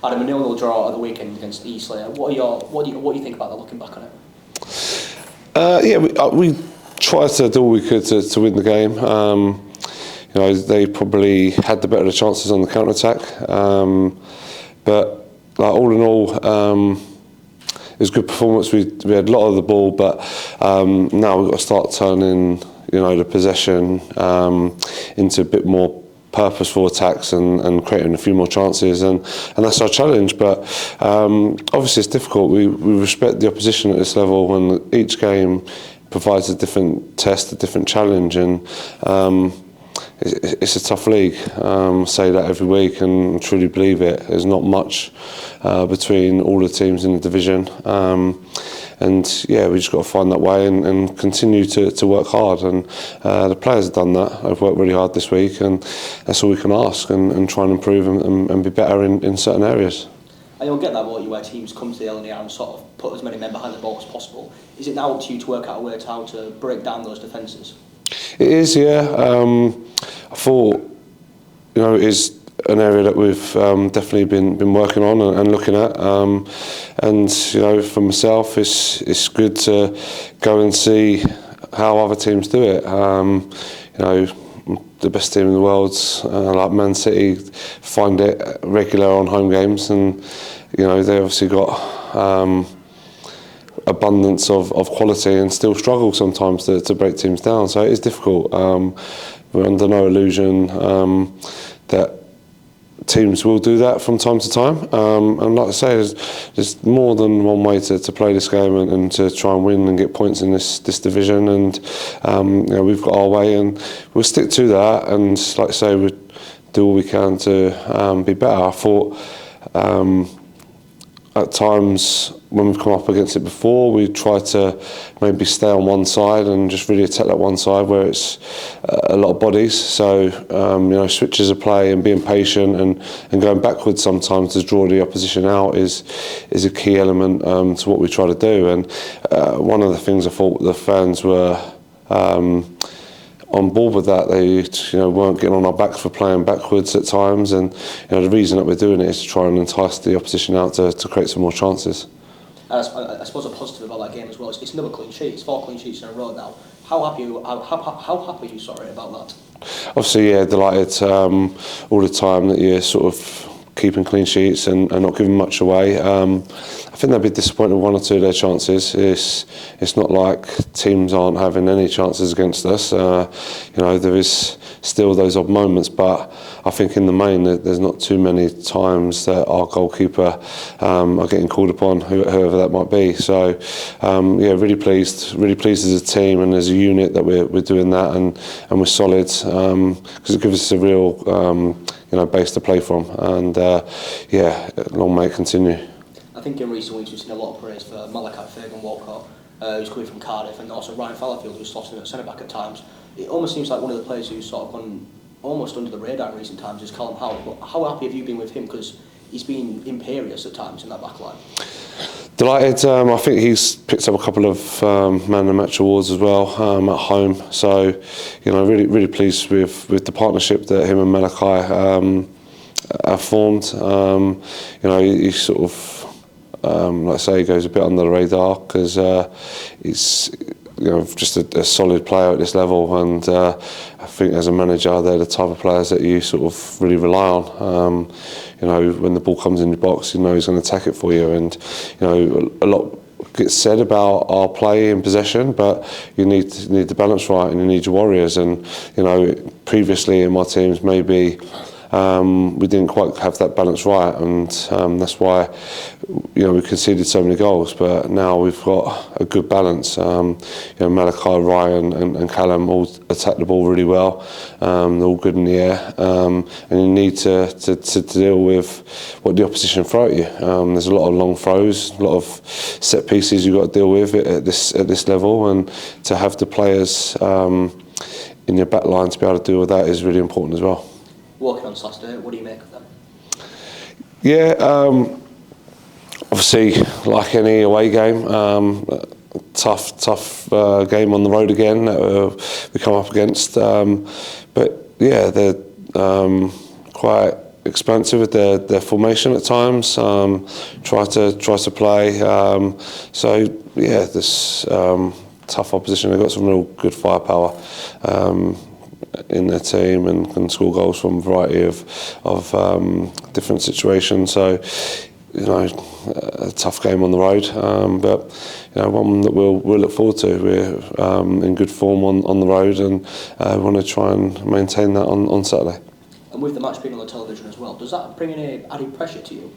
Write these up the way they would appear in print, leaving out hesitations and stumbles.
had a 0-0 draw at the weekend against Eastleigh. What do you think about that, looking back on it? We tried to do all we could to win the game. They probably had the better of the chances on the counter attack, but all in all, it was a good performance. We had a lot of the ball, but now we've got to start turning the possession into a bit more purposeful attacks and creating a few more chances, and that's our challenge. But obviously it's difficult. We respect the opposition at this level, and each game provides a different test, a different challenge, and it's a tough league. Say that every week and truly believe it. There's not much between all the teams in the division, and we just got to find that way and continue to work hard. And the players have done that. They've worked really hard this week, and that's all we can ask, and try and improve and be better in certain areas. And you'll get that, won't you, where teams come to the LNR and sort of put as many men behind the ball as possible. Is it now up to you to work out a way to how to break down those defences? It is, yeah. I thought, it is an area that we've definitely been working on and looking at. And for myself, it's good to go and see how other teams do it. The best team in the world, like Man City, find it regular on home games, and they obviously got abundance of quality and still struggle sometimes to break teams down. So it is difficult. We're under no illusion that teams will do that from time to time. And like I say, there's more than one way to play this game and to try and win and get points in this division. And we've got our way, and we'll stick to that. And like I say, we do all we can to be better. I thought at times when we've come up against it before, we try to maybe stay on one side and just really attack that one side where it's a lot of bodies. So switches of play and being patient and going backwards sometimes to draw the opposition out is a key element to what we try to do. And one of the things I thought the fans were on board with that. They weren't getting on our backs for playing backwards at times, and the reason that we're doing it is to try and entice the opposition out to create some more chances. I suppose a positive about that game as well is it's another clean sheet. It's 4 clean sheets in a row now. How happy are you about that? Obviously, yeah, delighted all the time that you're sort of keeping clean sheets and not giving much away. I think they'll be disappointed with 1 or 2 of their chances. It's not like teams aren't having any chances against us. There is still those odd moments, but I think in the main there's not too many times that our goalkeeper are getting called upon, whoever that might be. So really pleased as a team and as a unit that we're doing that, and we're solid, because it gives us a real base to play from, and long may it continue. I think in recent weeks we've seen a lot of praise for Malachi Fagan-Walcott, who's coming from Cardiff, and also Ryan Fallowfield, who's slotted in at centre-back at times. It almost seems like one of the players who's sort of gone almost under the radar in recent times is Callum Howard. But how happy have you been with him? Because he's been imperious at times in that back line. Delighted. I think he's picked up a couple of Man of the Match awards as well at home. So, really pleased with the partnership that him and Malachi have formed. He sort of, like I say, he goes a bit under the radar because he's just a solid player at this level, and I think as a manager they're the type of players that you sort of really rely on. When the ball comes in your box, he's going to attack it for you, and a lot gets said about our play in possession, but you need the balance right, and you need your warriors. And previously in my teams maybe we didn't quite have that balance right, and that's why we conceded so many goals. But now we've got a good balance. Malachi, Ryan and Callum all attack the ball really well. They're all good in the air, and you need to deal with what the opposition throw at you. There's a lot of long throws, a lot of set pieces you've got to deal with at this level, and to have the players in your back line to be able to deal with that is really important as well. Walking on Saturday, what do you make of them? Yeah, obviously, like any away game, tough game on the road again that we come up against. But yeah, they're quite expansive with their formation at times. Try to play. So yeah, this tough opposition. They've got some real good firepower in their team and can score goals from a variety of different situations. So, you know, a tough game on the road, but you know, one that we'll look forward to. We're in good form on the road, and we want to try and maintain that on Saturday. And with the match being on the television as well, does that bring any added pressure to you?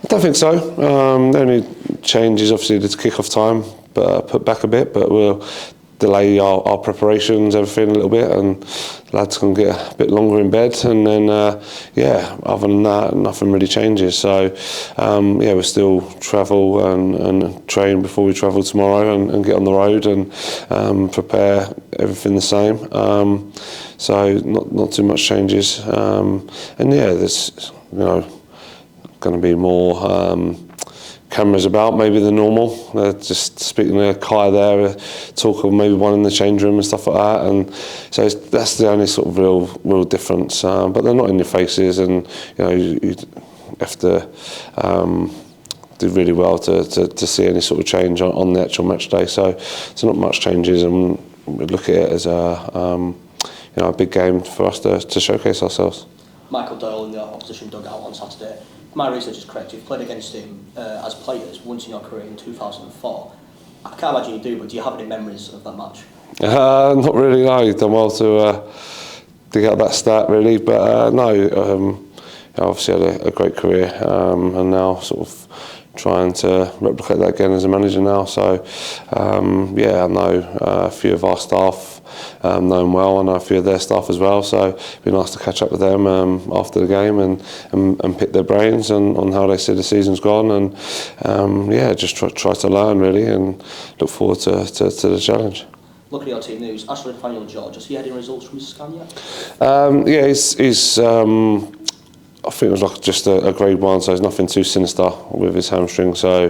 I don't think so. The only change is obviously the kick-off time, but put back a bit. But we'll delay our preparations, everything a little bit, and lads can get a bit longer in bed. And then, yeah, other than that, nothing really changes. So, yeah, we'll still travel and train before we travel tomorrow and get on the road and prepare everything the same. So not too much changes. And yeah, there's, you know, going to be more cameras about maybe than normal. Just speaking to Kai there, talk of maybe one in the change room and stuff like that. And so that's the only sort of real difference. But they're not in your faces, and you know you have to do really well to see any sort of change on the actual match day. So not much changes, and we look at it as a you know, a big game for us to showcase ourselves. Michael Doyle in the opposition dugout on Saturday. If my research is correct, you've played against him as players once in your career in 2004. I can't imagine you do, but do you have any memories of that match? Not really, no. You've done well to dig out that stat, really. But no, I obviously had a great career, and now sort of trying to replicate that again as a manager now. So, yeah, I know a few of our staff. Know them well. I know a few of their staff as well, so it'd be nice to catch up with them after the game and pick their brains on how they see the season's gone, and yeah, just try to learn really and look forward to the challenge. Looking at your team news, Ashley Nathaniel George, has he had any results from his scan yet? Yeah, he's I think it was like just a grade 1, so there's nothing too sinister with his hamstring. So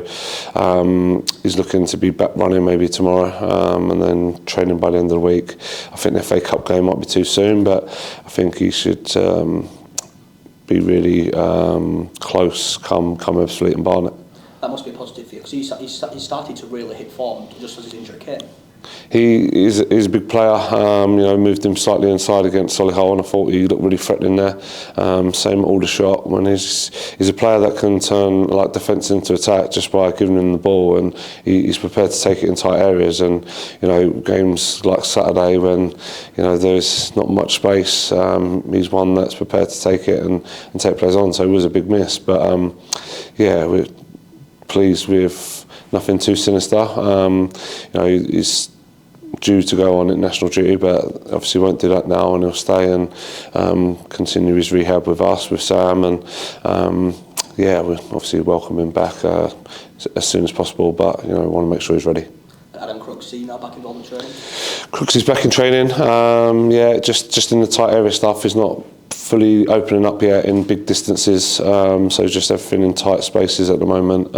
he's looking to be back running maybe tomorrow, and then training by the end of the week. I think the FA Cup game might be too soon, but I think he should be really close come Ebbsfleet and Barnet. That must be positive for you, because he started to really hit form just as his injury came. He is a big player. You know, moved him slightly inside against Solihull, and I thought he looked really threatening there. Same Aldershot. When he's a player that can turn like defence into attack just by giving him the ball, and he's prepared to take it in tight areas. And you know, games like Saturday when you know there's not much space, he's one that's prepared to take it and take players on. So it was a big miss, but yeah, we're pleased with. Nothing too sinister. You know, he's due to go on international duty, but obviously won't do that now, and he'll stay and continue his rehab with us, with Sam, and yeah, we obviously welcome him back as soon as possible. But you know, we want to make sure he's ready. Adam Crooksy now back involved in training. Crooksy's back in training. Yeah, just in the tight area stuff. He's not fully opening up yet in big distances, so just everything in tight spaces at the moment,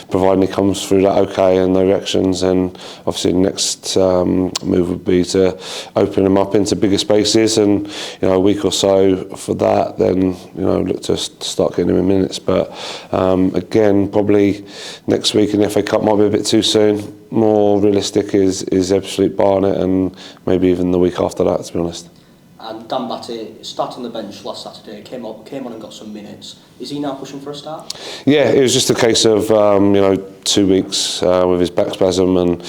providing he comes through that okay and no reactions. And obviously the next move would be to open him up into bigger spaces, and you know, a week or so for that, then you know, look to start getting him in minutes. But again, probably next week in the FA Cup might be a bit too soon. More realistic is Ebbsfleet, Barnet, and maybe even the week after that, to be honest. And Dan Batty started on the bench last Saturday, came on and got some minutes. Is he now pushing for a start? Yeah, it was just a case of you know, 2 weeks with his back spasm, and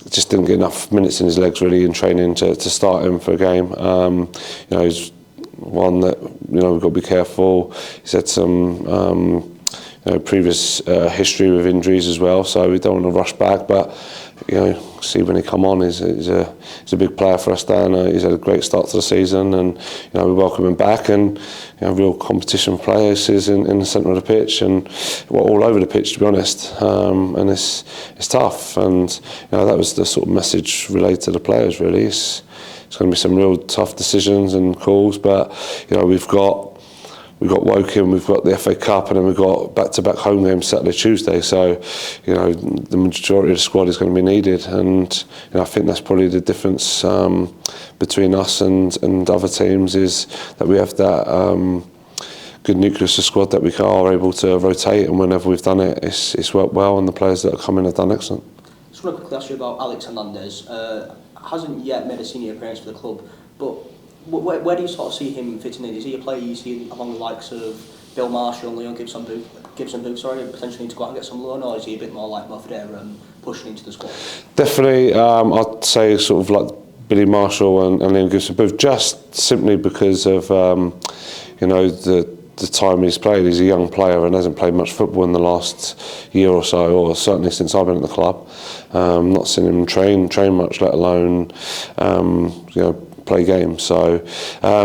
just didn't get enough minutes in his legs really in training to start him for a game. You know, he's one that you know we've got to be careful. He's had some you know, previous history with injuries as well, so we don't want to rush back, but you know, see when he come on, he's a big player for us down. He's had a great start to the season, and you know, we welcome him back. And you know, real competition player is in the centre of the pitch, and well, all over the pitch, to be honest. And it's tough, and you know, that was the sort of message relayed to the players. Really, it's going to be some real tough decisions and calls, but you know, we've got we've got Woking, we've got the FA Cup, and then we've got back-to-back home games Saturday, Tuesday. So, you know, the majority of the squad is going to be needed, and you know, I think that's probably the difference between us and other teams, is that we have that good nucleus of squad that we are able to rotate, and whenever we've done it, it's worked well, and the players that have come in have done excellent. Just want to quickly ask you about Alex Hernandez. Hasn't yet made a senior appearance for the club, but where do you sort of see him fitting in? Is he a player you see among the likes of Bill Marshall and Leon Gibson Booth, and potentially need to go out and get some loan, or is he a bit more like Moffader and pushing into the squad? Definitely, I'd say sort of like Billy Marshall and Leon Gibson Booth, just simply because of you know, the time he's played. He's a young player and hasn't played much football in the last year or so, or certainly since I've been at the club. Not seen him train much, let alone you know, play games. So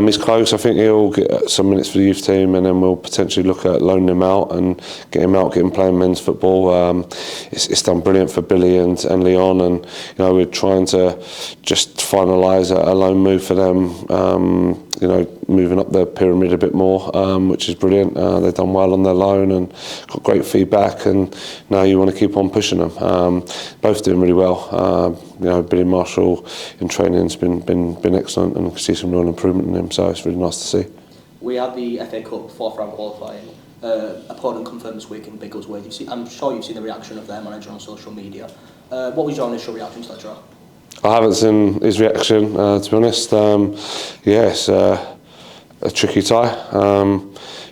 he's close. I think he'll get some minutes for the youth team, and then we'll potentially look at loaning him out and get him playing men's football. It's done brilliant for Billy and Leon, and you know, we're trying to just finalise a loan move for them. You know, moving up the pyramid a bit more, which is brilliant. They've done well on their loan and got great feedback, and now you want to keep on pushing them. Both doing really well. You know, Billy Marshall in training has been excellent, and we can see some real improvement in him, so it's really nice to see. We had the FA Cup fourth round qualifying. Opponent confirmed this week in Biggleswade. I'm sure you've seen the reaction of their manager on social media. What was your initial reaction to that draw? I haven't seen his reaction, to be honest. Yeah, it's a tricky tie.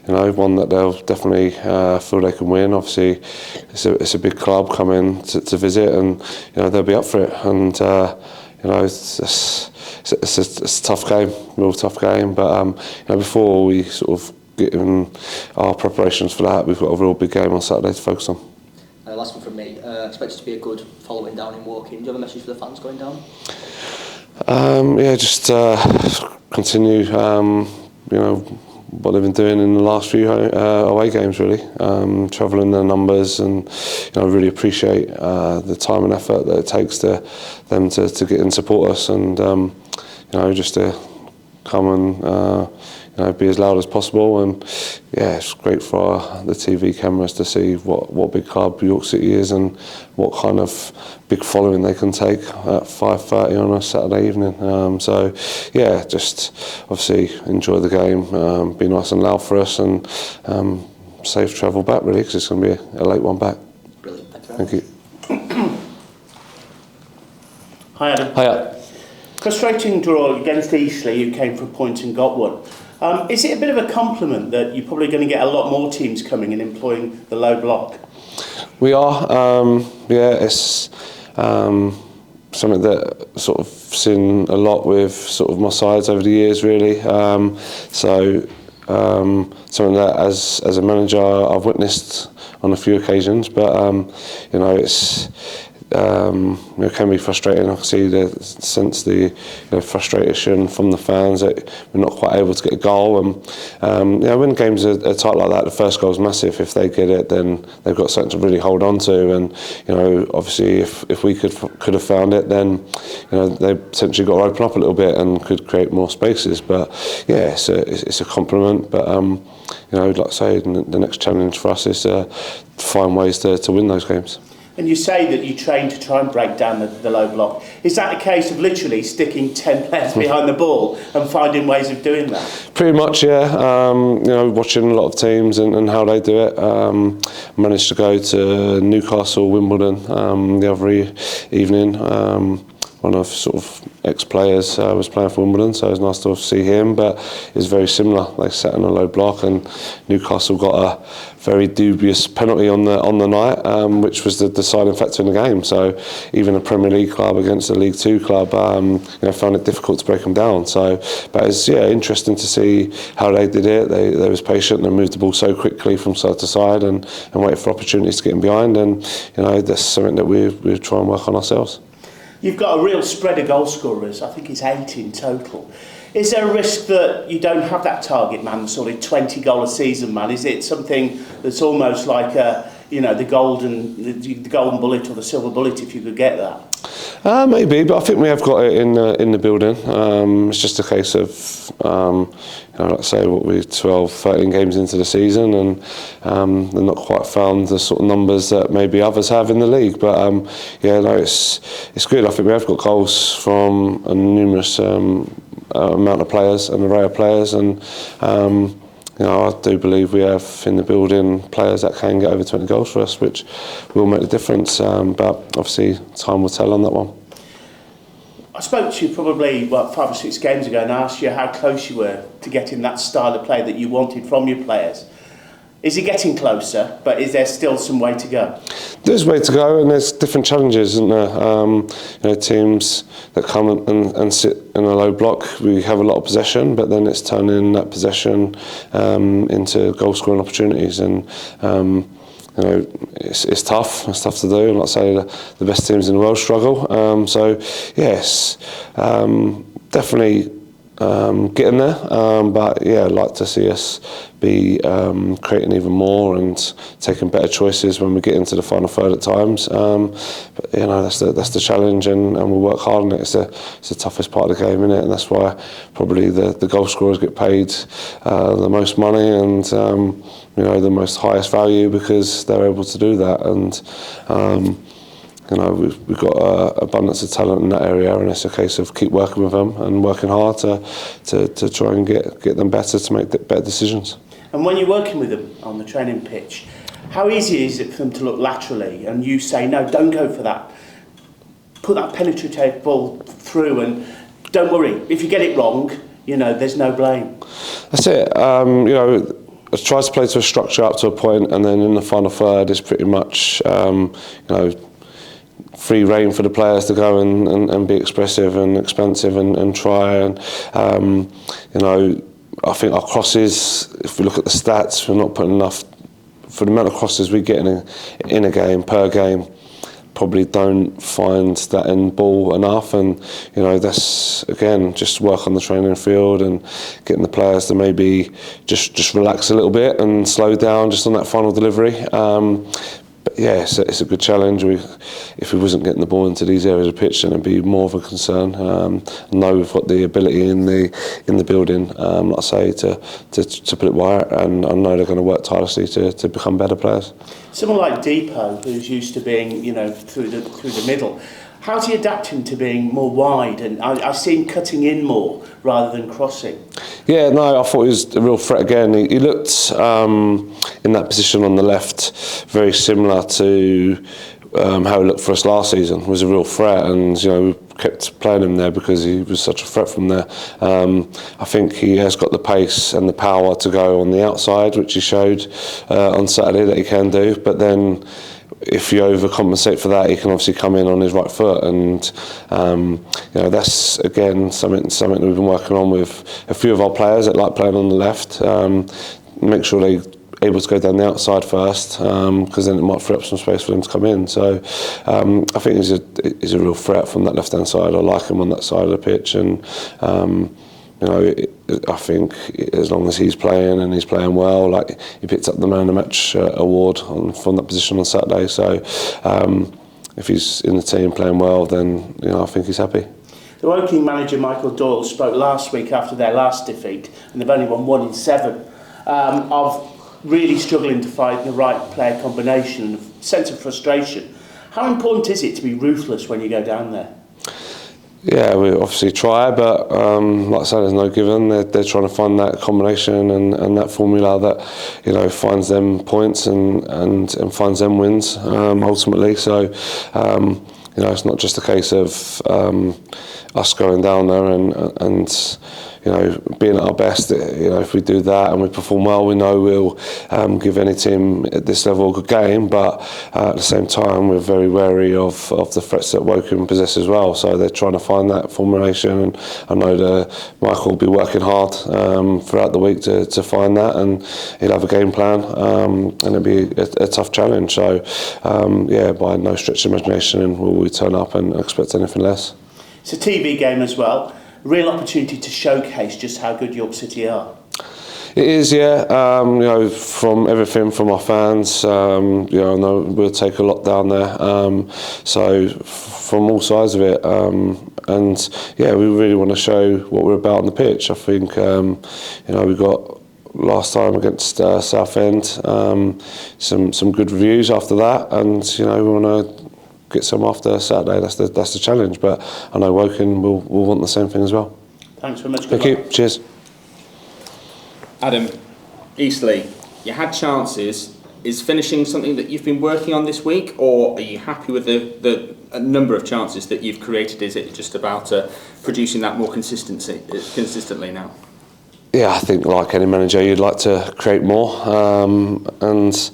You know, one that they'll definitely feel they can win. Obviously, it's a big club coming to visit, and you know, they'll be up for it. And you know, it's a tough game, real tough game. But you know, before we sort of get in our preparations for that, we've got a real big game on Saturday to focus on. Last one from me. Expect it to be a good following down in Woking. Do you have a message for the fans going down? Yeah, just continue. You know, what they've been doing in the last few away games, really. Travelling their numbers, and you know, really appreciate the time and effort that it takes to them to get and support us, and you know, just to come and you know, be as loud as possible. And yeah, it's great for the TV cameras to see what big club York City is, and what kind of big following they can take at 5:30 on a Saturday evening. So yeah, just obviously enjoy the game, be nice and loud for us, and safe travel back, really, because it's going to be a late one back. Brilliant, thank you. Hi Adam. Hiya. Frustrating draw against Eastleigh. You came for a point and got one. Is it a bit of a compliment that you're probably going to get a lot more teams coming and employing the low block? We are. Yeah, it's something that sort of seen a lot with sort of my sides over the years, really. So something that as a manager I've witnessed on a few occasions, but you know, it's you know, can be frustrating. I can see the frustration from the fans that we're not quite able to get a goal. And you know, when games are tight like that, the first goal is massive. If they get it, then they've got something to really hold on to. And you know, obviously, if we could have found it, then you know, they potentially got to open up a little bit and could create more spaces. But yeah, it's a compliment. But you know, like I say, the next challenge for us is to find ways to win those games. And you say that you train to try and break down the low block. Is that a case of literally sticking 10 players behind the ball and finding ways of doing that? Pretty much, yeah. You know, watching a lot of teams and how they do it. Managed to go to Newcastle, Wimbledon the other evening. One of sort of ex-players was playing for Wimbledon, so it was nice to see him, but it's very similar. They sat in a low block, and Newcastle got a very dubious penalty on the night, which was the deciding factor in the game. So even a Premier League club against a League Two club, you know, found it difficult to break them down. So, but it's interesting to see how they did it. They was patient and moved the ball so quickly from side to side, and waited for opportunities to get in behind. And you know, that's something that we try and work on ourselves. You've got a real spread of goal scorers. I think it's 8 in total. Is there a risk that you don't have that target man, sort of 20 goal a season man? Is it something that's almost like a the golden bullet or the silver bullet if you could get that? Maybe, but I think we have got it in the building. It's just a case of, like I say, we're 12, 13 games into the season, and they're not quite found the sort of numbers that maybe others have in the league. But it's good. I think we have got goals from a numerous amount of players, an array of players, and I do believe we have in the building players that can get over 20 goals for us, which will make the difference. But obviously, time will tell on that one. I spoke to you probably 5 or 6 games ago and asked you how close you were to getting that style of play that you wanted from your players. Is it getting closer, but is there still some way to go? There's a way to go, and there's different challenges, isn't there? Teams that come and sit in a low block, we have a lot of possession, but then it's turning that possession into goal scoring opportunities, and it's tough. It's tough to do, and like I say, the best teams in the world struggle. So yes, definitely getting there, but yeah, I'd like to see us be creating even more and taking better choices when we get into the final third at times. But that's the challenge, and we'll work hard on it. It's the toughest part of the game, isn't it? And that's why probably the goal scorers get paid the most money and the most highest value, because they're able to do that. And we've got abundance of talent in that area, and it's a case of keep working with them and working hard to try and get them better, to make better decisions. And when you're working with them on the training pitch, how easy is it for them to look laterally and you say, no, don't go for that, put that penetrative ball through, and don't worry, if you get it wrong, there's no blame? That's it. I try to play to a structure up to a point, and then in the final third is pretty much free rein for the players to go and be expressive and expansive and try. And I think our crosses, if we look at the stats, we're not putting enough for the amount of crosses we get in a game per game. Probably don't find that end ball enough, and that's again just work on the training field and getting the players to maybe just relax a little bit and slow down just on that final delivery. But yeah, it's a good challenge. If we wasn't getting the ball into these areas of pitch, then it'd be more of a concern. I know we've got the ability in the building, like I say, to put it wide, and I know they're going to work tirelessly to become better players. Someone like Depot, who's used to being, through the middle, how's he adapting to being more wide? And I see him cutting in more rather than crossing. Yeah, no, I thought he was a real threat again. He looked in that position on the left very similar to how he looked for us last season. Was a real threat, and we kept playing him there because he was such a threat from there. I think he has got the pace and the power to go on the outside, which he showed on Saturday that he can do. But then, if you overcompensate for that, he can obviously come in on his right foot, and that's again something that we've been working on with a few of our players that like playing on the left. Make sure they're able to go down the outside first, because then it might free up some space for them to come in. So I think he's a real threat from that left hand side. I like him on that side of the pitch, and I think as long as he's playing and he's playing well, like he picked up the Man of the Match award from that position on Saturday. So if he's in the team playing well, then I think he's happy. The Woking manager Michael Doyle spoke last week after their last defeat, and they've only won 1 in 7, of really struggling to find the right player combination, a sense of frustration. How important is it to be ruthless when you go down there? Yeah, we obviously try, but like I said, there's no given. They're trying to find that combination and that formula that finds them points and finds them wins ultimately. So it's not just a case of us going down there and being at our best. If we do that and we perform well, we know we'll give any team at this level a good game. But at the same time, we're very wary of the threats that Woking possess as well. So they're trying to find that formulation, and I know that Michael will be working hard throughout the week to find that, and he'll have a game plan, and it'll be a tough challenge. So by no stretch of imagination will we turn up and expect anything less. It's a TV game as well. Real opportunity to showcase just how good York City are. It is, yeah. From everything from our fans, I know we'll take a lot down there. So from all sides of it, and yeah, we really want to show what we're about on the pitch. I think, we got last time against Southend, some good reviews after that, and we want to get some after Saturday. That's the challenge. But I know Woking will want the same thing as well. Thanks very much. Thank you. Cheers. Adam, Eastleigh, you had chances. Is finishing something that you've been working on this week, or are you happy with the number of chances that you've created? Is it just about producing that more consistently now? Yeah, I think like any manager, you'd like to create more, and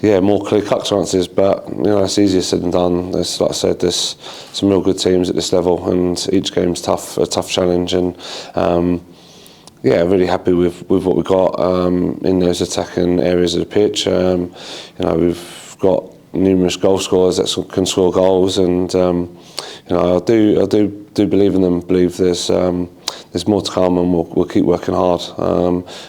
yeah, more clear-cut chances. But it's easier said than done. Like I said, there's some real good teams at this level, and each game's a tough challenge. And yeah, really happy with what we've got in those attacking areas of the pitch. We've got numerous goal scorers that can score goals, and I do believe in them. Believe there's more to come, and we'll keep working hard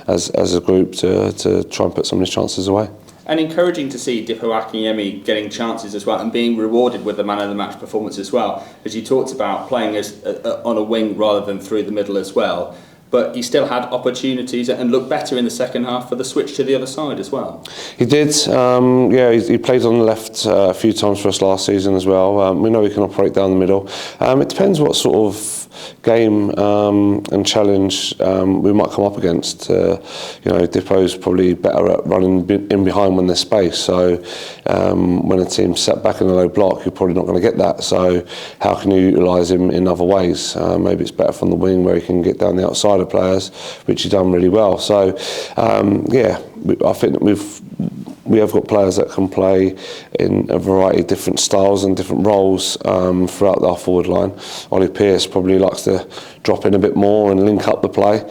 as a group to try and put some of these chances away. And encouraging to see Dipo Akinyemi getting chances as well and being rewarded with the man of the match performance as well, as you talked about playing as on a wing rather than through the middle as well. But he still had opportunities and looked better in the second half for the switch to the other side as well. He did. He played on the left a few times for us last season as well. We know he can operate down the middle. It depends what sort of game and challenge we might come up against. Dipo's probably better at running in behind when there's space. So when a team's set back in a low block, you're probably not going to get that. So how can you utilise him in other ways? Maybe it's better from the wing where he can get down the outside of players, which he's done really well. So I think that we have got players that can play in a variety of different styles and different roles throughout our forward line. Ollie Pearce probably likes to drop in a bit more and link up the play.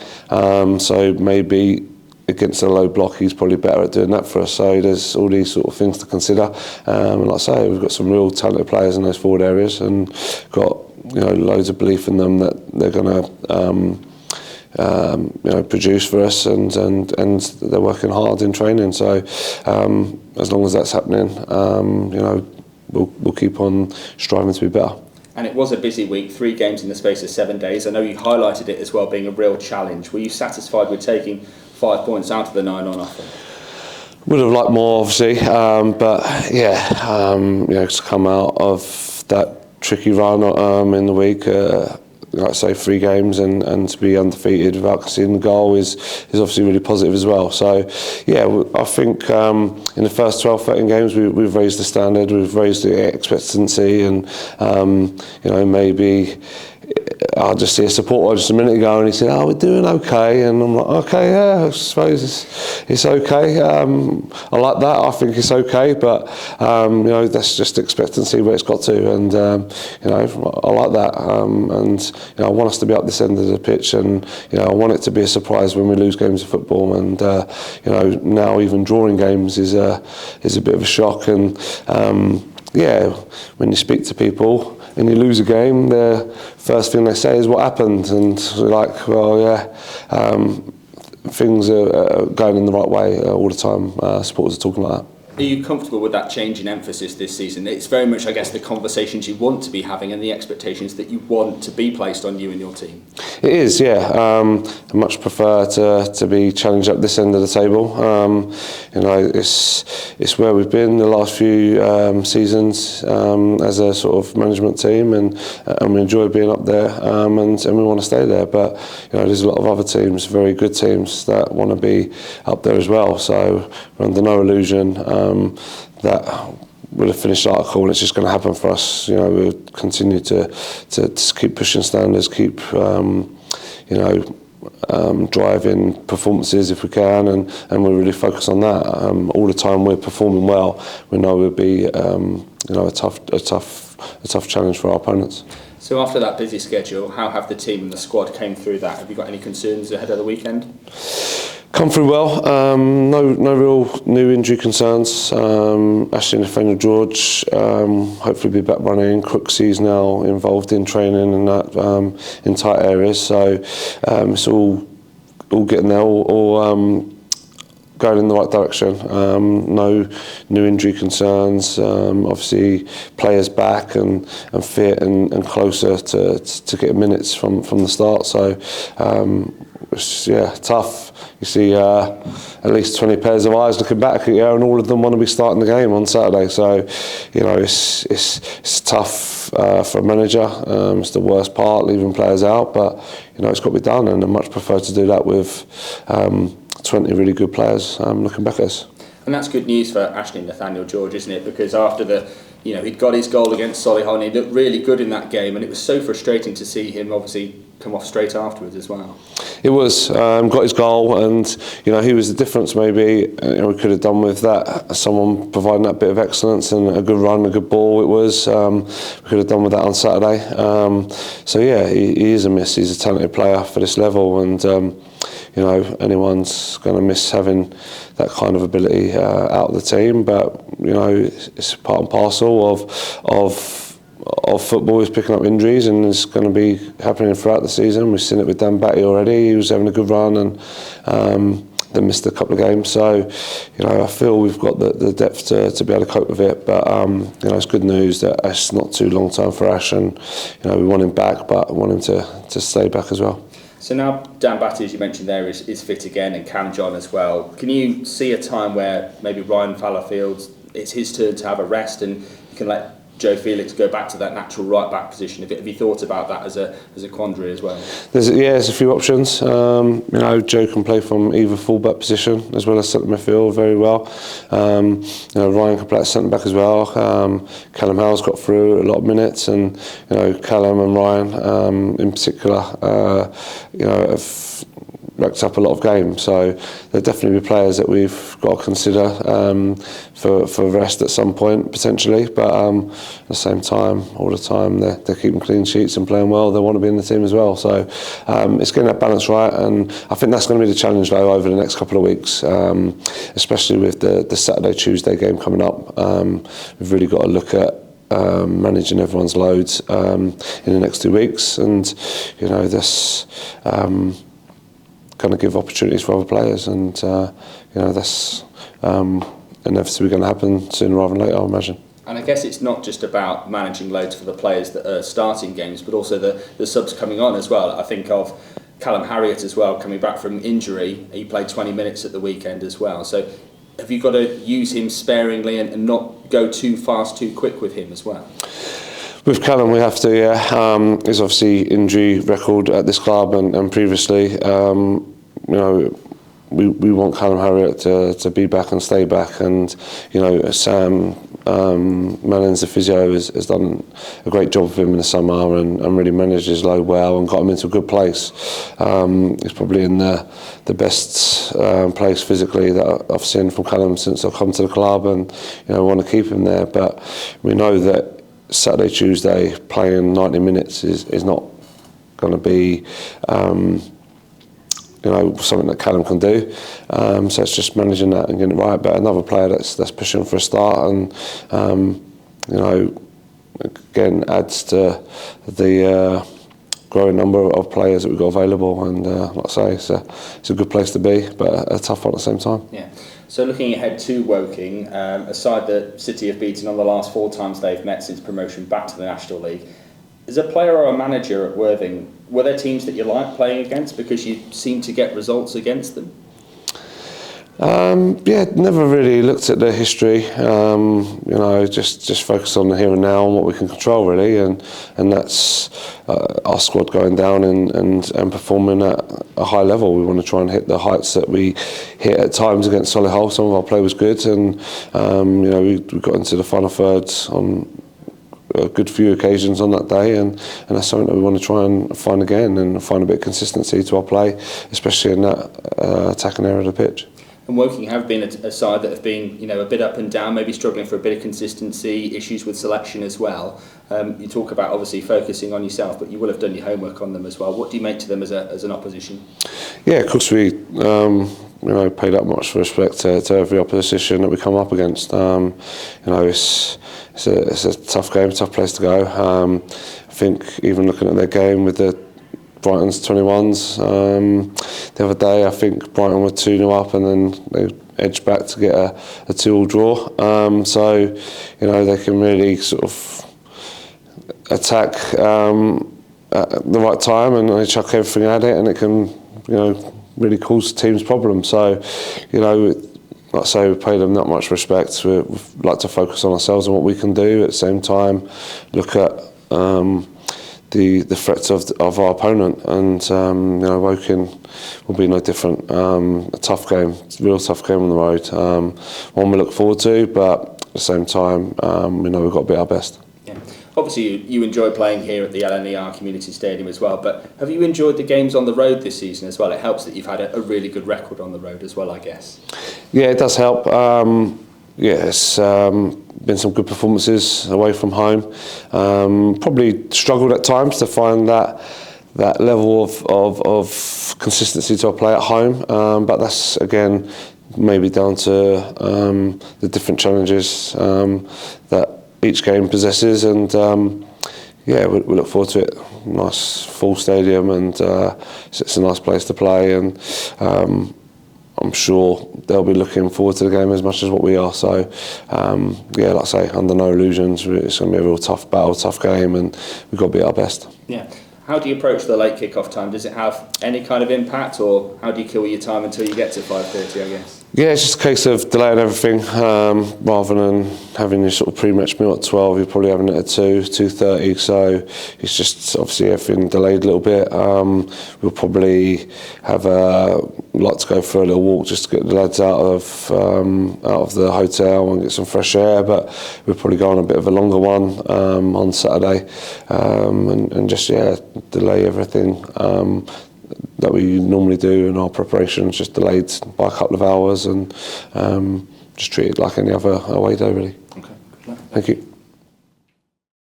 So maybe against a low block, he's probably better at doing that for us. So there's all these sort of things to consider. And like I say, we've got some real talented players in those forward areas, and got loads of belief in them that they're going to produce for us, and they're working hard in training. So as long as that's happening, we'll keep on striving to be better. And it was a busy week, 3 games in the space of 7 days. I know you highlighted it as well being a real challenge. Were you satisfied with taking 5 points out of the 9 on offer? Would have liked more, obviously, but yeah, to come out of that tricky run in the week. Like I say, 3 games and to be undefeated without conceding the goal is obviously really positive as well. So yeah, I think in the first 12-13 games we've raised the standard, we've raised the expectancy, and maybe I just see a supporter just a minute ago and he said, we're doing okay, and I'm like, okay, yeah, I suppose it's okay. I like that. I think it's okay, but that's just expectancy where it's got to, and I like that, and I want us to be up this end of the pitch, and I want it to be a surprise when we lose games of football, and now even drawing games is a bit of a shock, and when you speak to people and you lose a game, the first thing they say is what happened, and we're like, well, yeah, things are going in the right way all the time. Supporters are talking like that. Are you comfortable with that change in emphasis this season? It's very much, I guess, the conversations you want to be having and the expectations that you want to be placed on you and your team. It is, yeah. I much prefer to be challenged up this end of the table. It's where we've been the last few seasons as a sort of management team, and we enjoy being up there, and we want to stay there. But there's a lot of other teams, very good teams, that want to be up there as well. So we're under no illusion that we'll have finished the article and it's just going to happen for us. We'll continue to keep pushing standards, keep driving performances if we can, and we'll really focus on that. All the time we're performing well, we know we'll be a tough challenge for our opponents. So after that busy schedule, how have the team and the squad came through that? Have you got any concerns ahead of the weekend? Come through well. No real new injury concerns. Ashley Nathaniel George hopefully be back running. Crooksy's now involved in training and that in tight areas. So it's all all getting there, all going in the right direction. No new injury concerns. Obviously, players back and fit and closer to get minutes from the start. So it's tough. You see at least 20 pairs of eyes looking back at you, and all of them want to be starting the game on Saturday. So it's tough for a manager. It's the worst part, leaving players out, but it's got to be done, and I much prefer to do that with 20 really good players looking back at us. And that's good news for Ashley Nathaniel George, isn't it? Because after he'd got his goal against Solihull, and he looked really good in that game, and it was so frustrating to see him obviously come off straight afterwards as well. It was, got his goal, and he was the difference maybe we could have done with that. Someone providing that bit of excellence and a good run, a good ball it was. We could have done with that on Saturday. So yeah, he is a miss. He's a talented player for this level, and anyone's going to miss having that kind of ability out of the team. But it's part and parcel of football, is picking up injuries, and it's going to be happening throughout the season. We've seen it with Dan Batty already. He was having a good run and then missed a couple of games. So I feel we've got the depth to be able to cope with it. But it's good news that it's not too long term for Ash, and we want him back, but want him to stay back as well. So now Dan Batty, as you mentioned there, is fit again, and Cam John as well. Can you see a time where maybe Ryan Fallowfield, it's his turn to have a rest, and you can let Joe Felix go back to that natural right back position? Have you thought about that as a quandary as well? There's a few options. Joe can play from either full-back position as well as centre midfield very well. Ryan can play at centre back as well. Callum Howell's got through a lot of minutes, and Callum and Ryan in particular have racked up a lot of games, so there'll definitely be players that we've got to consider for rest at some point potentially. But at the same time, all the time they're keeping clean sheets and playing well. They want to be in the team as well, so it's getting that balance right, and I think that's going to be the challenge though over the next couple of weeks, especially with the Saturday Tuesday game coming up. We've really got to look at managing everyone's loads in the next 2 weeks, and this going to give opportunities for other players, and that's inevitably going to happen sooner rather than later, I imagine. And I guess it's not just about managing loads for the players that are starting games, but also the subs coming on as well. I think of Callum Harriott as well, coming back from injury. He played 20 minutes at the weekend as well. So have you got to use him sparingly and not go too fast, too quick with him as well? With Callum, we have to, He's obviously injury record at this club and previously. We want Callum Harriott to be back and stay back, and Sam Mannins, the physio, has done a great job with him in the summer and really managed his load well and got him into a good place. He's probably in the best place physically that I've seen from Callum since I've come to the club, and want to keep him there. But we know that Saturday, Tuesday, playing 90 minutes is not going to be something that Callum can do. So it's just managing that and getting it right. But another player that's pushing for a start, and again adds to the growing number of players that we've got available. And like I say, it's a good place to be, but a tough one at the same time. Yeah. So looking ahead to Woking, a side that City have beaten on the last 4 times they've met since promotion back to the National League. As a player or a manager at Worthing, were there teams that you liked playing against because you seem to get results against them? Never really looked at the history. Just focus on the here and now and what we can control really, and that's our squad going down and performing at a high level. We want to try and hit the heights that we hit at times against Solihull. Some of our play was good, and we got into the final thirds on a good few occasions on that day, and that's something that we want to try and find again, and find a bit of consistency to our play, especially in that attacking area of the pitch. And Woking have been a side that have been, a bit up and down, maybe struggling for a bit of consistency, issues with selection as well. You talk about obviously focusing on yourself, but you will have done your homework on them as well. What do you make to them as an opposition? Yeah, of course we pay that much respect to every opposition that we come up against. It's a tough game, tough place to go. I think even looking at their game with the Brighton's 21s. The other day, I think Brighton were 2-0 up, and then they edged back to get a 2-2 draw. So, you know, they can really sort of attack at the right time, and they chuck everything at it, and it can, you know, really cause teams problems. So, you know, like I say, we pay them not much respect. We like to focus on ourselves and what we can do. At the same time, look at the threats of our opponent, and you know, Woking will be no different. A tough game, real tough game on the road. One we look forward to, but at the same time, we know we've got to be our best. Yeah. Obviously, you enjoy playing here at the LNER Community Stadium as well, but have you enjoyed the games on the road this season as well? It helps that you've had a really good record on the road as well, I guess. Yeah, it does help. It's been some good performances away from home. Probably struggled at times to find that level of consistency to play at home, but that's again maybe down to the different challenges that each game possesses, and yeah, we look forward to it. Nice full stadium, and it's a nice place to play, and I'm sure they'll be looking forward to the game as much as what we are. So yeah, like I say, under no illusions, it's going to be a real tough battle, tough game, and we've got to be our best. Yeah. How do you approach the late kick-off time? Does it have any kind of impact, or how do you kill your time until you get to 5:30, I guess? Yeah, it's just a case of delaying everything, rather than having your sort of pre-match meal at 12, you're probably having it at 2:30, so it's just obviously everything delayed a little bit. We'll probably like to go for a little walk just to get the lads out of the hotel and get some fresh air, but we'll probably go on a bit of a longer one on Saturday, and just, yeah, delay everything that we normally do, and our preparations just delayed by a couple of hours, and just treat it like any other away day, really. Okay. Thank you.